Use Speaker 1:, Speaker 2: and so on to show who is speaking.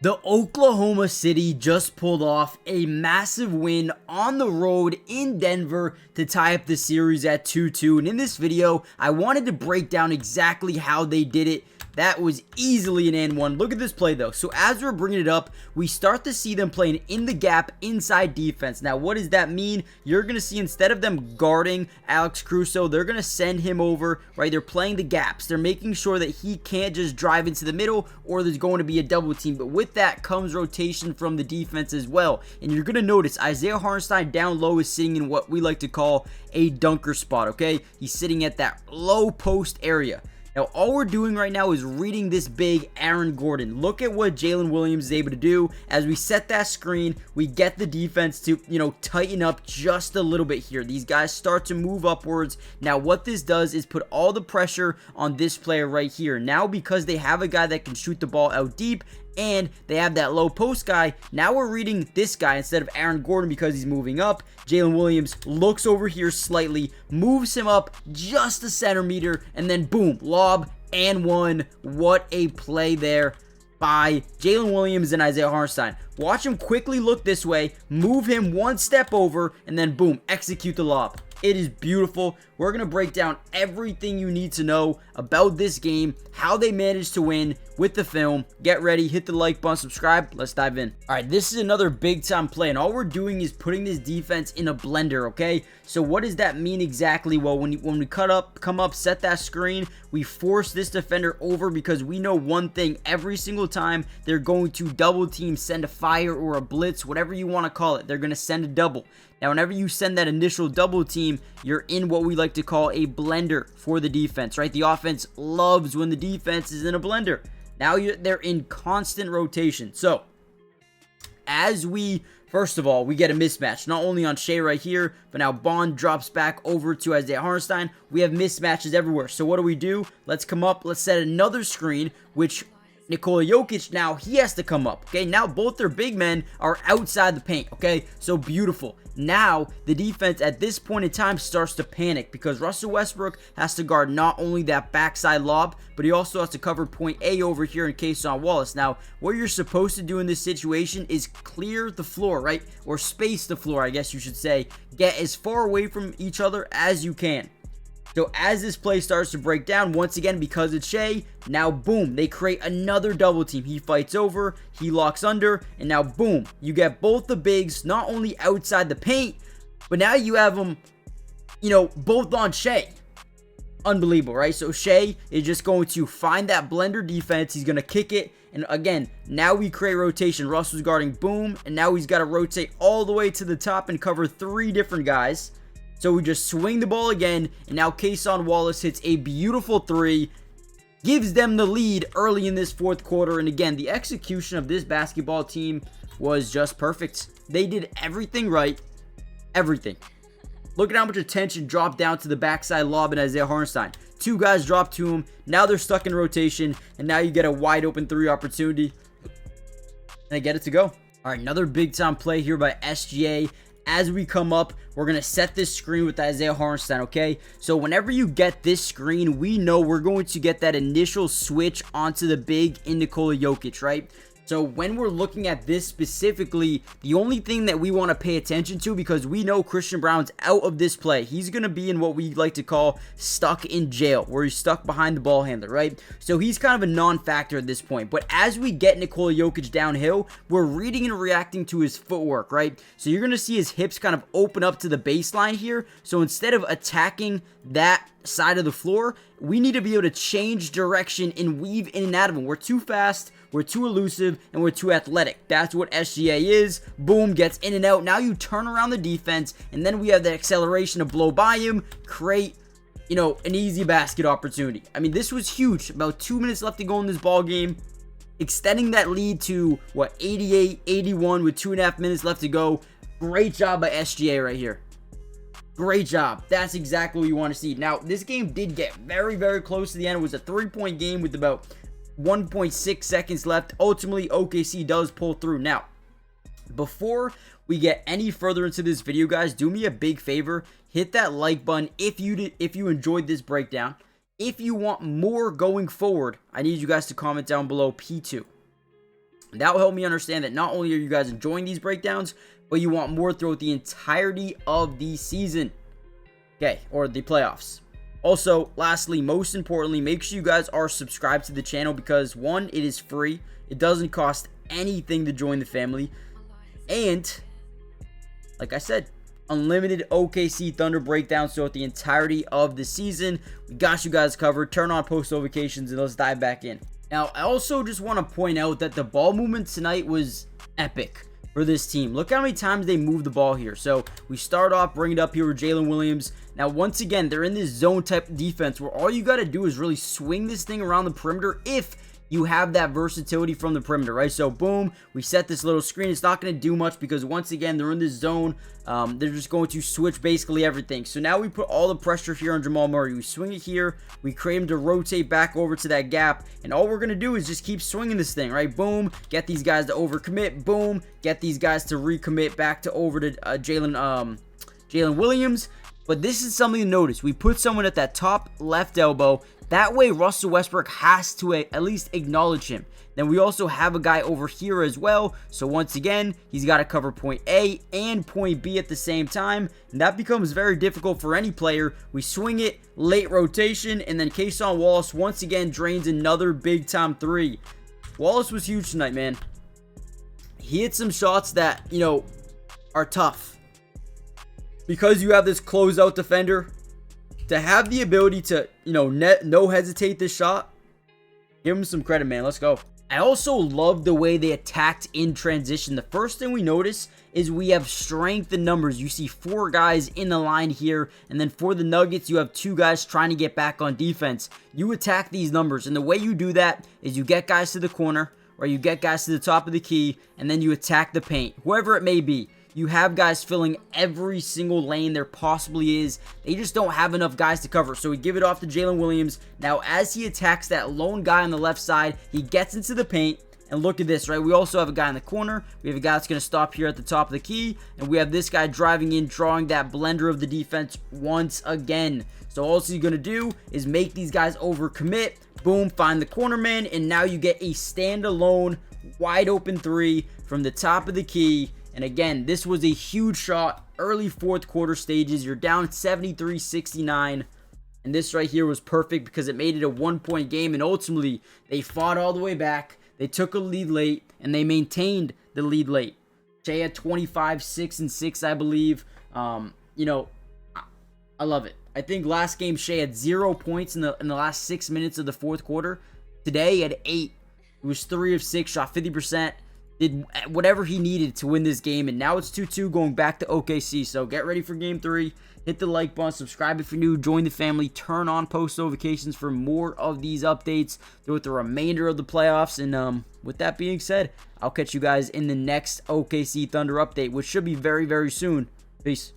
Speaker 1: The Oklahoma City just pulled off a massive win on the road in Denver to tie up the series at 2-2. And in this video, I wanted to break down exactly how they did it. That was easily an and one. Look at this play though. So as we're bringing it up, we start to see them playing in the gap inside defense. Now what does that mean? You're going to see instead of them guarding Alex Caruso, they're going to send him over, right? They're playing the gaps. They're making sure that he can't just drive into the middle or there's going to be a double team. But with that comes rotation from the defense as well. And you're going to notice Isaiah Hartenstein down low is sitting in what we like to call a dunker spot, okay? He's sitting at that low post area. Now, all we're doing right now is reading this big Aaron Gordon. Look at what Jalen Williams is able to do. As we set that screen, we get the defense to, tighten up just a little bit here. These guys start to move upwards. Now, what this does is put all the pressure on this player right here. Now, because they have a guy that can shoot the ball out deep, and they have that low post guy, now we're reading this guy instead of Aaron Gordon because he's moving up. Jalen Williams looks over here slightly, moves him up just a centimeter, and then boom, lob and one. What a play there by Jalen Williams and Isaiah Hartenstein. Watch him quickly look this way, move him one step over, and then boom, execute the lob. It is beautiful. We're going to break down everything you need to know about this game, how they managed to win with the film. Get ready, hit the like button, subscribe. Let's dive in. All right, this is another big time play, and all we're doing is putting this defense in a blender, okay? So what does that mean exactly? Well, when we come up, set that screen, we force this defender over because we know one thing. Every single time they're going to double team, send a fire or a blitz, whatever you want to call it, they're going to send a double. Now, whenever you send that initial double team, you're in what we like to call a blender for the defense, right? The offense loves when the defense is in a blender. Now they're in constant rotation. So, first of all, we get a mismatch, not only on Shea right here, but now Bond drops back over to Isaiah Hartenstein. We have mismatches everywhere. So what do? Let's come up, let's set another screen, which Nikola Jokic, now he has to come up, okay? Now both their big men are outside the paint, okay? So beautiful. Now, the defense at this point in time starts to panic because Russell Westbrook has to guard not only that backside lob, but he also has to cover point A over here in Cason Wallace. Now, what you're supposed to do in this situation is clear the floor, right? Or space the floor, I guess you should say. Get as far away from each other as you can. So as this play starts to break down, once again, because it's Shea, now boom, they create another double team. He fights over, he locks under, and now boom, you get both the bigs, not only outside the paint, but now you have them, both on Shea. Unbelievable, right? So Shea is just going to find that blender defense. He's going to kick it. And again, now we create rotation. Russell's guarding boom, and now he's got to rotate all the way to the top and cover three different guys. So we just swing the ball again, and now Cason Wallace hits a beautiful three, gives them the lead early in this fourth quarter. And again, the execution of this basketball team was just perfect. They did everything right. Everything. Look at how much attention dropped down to the backside lob and Isaiah Hartenstein. Two guys dropped to him. Now they're stuck in rotation, and now you get a wide open three opportunity. And they get it to go. All right, another big time play here by SGA. As we come up, we're going to set this screen with Isaiah Hartenstein, okay? So whenever you get this screen, we know we're going to get that initial switch onto the big in Nikola Jokic, right? So when we're looking at this specifically, the only thing that we want to pay attention to, because we know Christian Braun's out of this play, he's going to be in what we like to call stuck in jail, where he's stuck behind the ball handler, right? So he's kind of a non-factor at this point. But as we get Nikola Jokic downhill, we're reading and reacting to his footwork, right? So you're going to see his hips kind of open up to the baseline here. So instead of attacking that side of the floor, we need to be able to change direction and weave in and out of him. We're too fast, we're too elusive, and we're too athletic. That's what SGA is. Boom, gets in and out. Now you turn around the defense, and then we have the acceleration to blow by him, create, an easy basket opportunity. I mean, this was huge. About 2 minutes left to go in this ball game. Extending that lead to, 88, 81 with 2.5 minutes left to go. Great job by SGA right here. Great job. That's exactly what you want to see. Now, this game did get very, very close to the end. It was a 3-point game with about 1.6 seconds left. Ultimately, OKC does pull through. Now, before we get any further into this video, guys, do me a big favor. Hit that like button if you enjoyed this breakdown. If you want more going forward, I need you guys to comment down below P2. That will help me understand that not only are you guys enjoying these breakdowns, but you want more throughout the entirety of the season. Okay, or the playoffs. Also, lastly, most importantly, make sure you guys are subscribed to the channel because, one, it is free. It doesn't cost anything to join the family. And, like I said, unlimited OKC Thunder breakdowns throughout the entirety of the season. We got you guys covered. Turn on post notifications and let's dive back in. Now, I also just want to point out that the ball movement tonight was epic for this team. Look how many times they moved the ball here. So we start off, bring it up here with Jalen Williams. Now, once again, they're in this zone type defense where all you got to do is really swing this thing around the perimeter if you have that versatility from the perimeter, right? So, boom, we set this little screen. It's not going to do much because, once again, they're in this zone. They're just going to switch basically everything. So, now we put all the pressure here on Jamal Murray. We swing it here. We create him to rotate back over to that gap. And all we're going to do is just keep swinging this thing, right? Boom, get these guys to overcommit. Boom, get these guys to recommit back to over to Jalen Williams. But this is something to notice. We put someone at that top left elbow. That way, Russell Westbrook has to at least acknowledge him. Then we also have a guy over here as well. So once again, he's got to cover point A and point B at the same time. And that becomes very difficult for any player. We swing it, late rotation, and then Cason Wallace once again drains another big time three. Wallace was huge tonight, man. He hit some shots that, are tough. Because you have this closeout defender, to have the ability to, no hesitate this shot, give him some credit, man. Let's go. I also love the way they attacked in transition. The first thing we notice is we have strength in numbers. You see 4 guys in the line here, and then for the Nuggets, you have 2 guys trying to get back on defense. You attack these numbers, and the way you do that is you get guys to the corner, or you get guys to the top of the key, and then you attack the paint, whoever it may be. You have guys filling every single lane there possibly is. They just don't have enough guys to cover. So we give it off to Jalen Williams. Now, as he attacks that lone guy on the left side, he gets into the paint. And look at this, right? We also have a guy in the corner. We have a guy that's going to stop here at the top of the key. And we have this guy driving in, drawing that blender of the defense once again. So all he's going to do is make these guys overcommit. Boom, find the corner man. And now you get a standalone, wide open 3 from the top of the key. And again, this was a huge shot, early fourth quarter stages. You're down 73-69. And this right here was perfect because it made it a 1-point game. And ultimately, they fought all the way back. They took a lead late, and they maintained the lead late. Shai had 25, 6, and 6, I believe. I love it. I think last game, Shai had 0 points in the last 6 minutes of the fourth quarter. Today, he had 8. He was 3 of 6, shot 50%. Did whatever he needed to win this game, and now it's 2-2 going back to OKC. So get ready for game 3. Hit the like button, subscribe if you're new, join the family, turn on post notifications for more of these updates throughout the remainder of the playoffs. And with that being said, I'll catch you guys in the next OKC Thunder update, which should be very, very soon. Peace.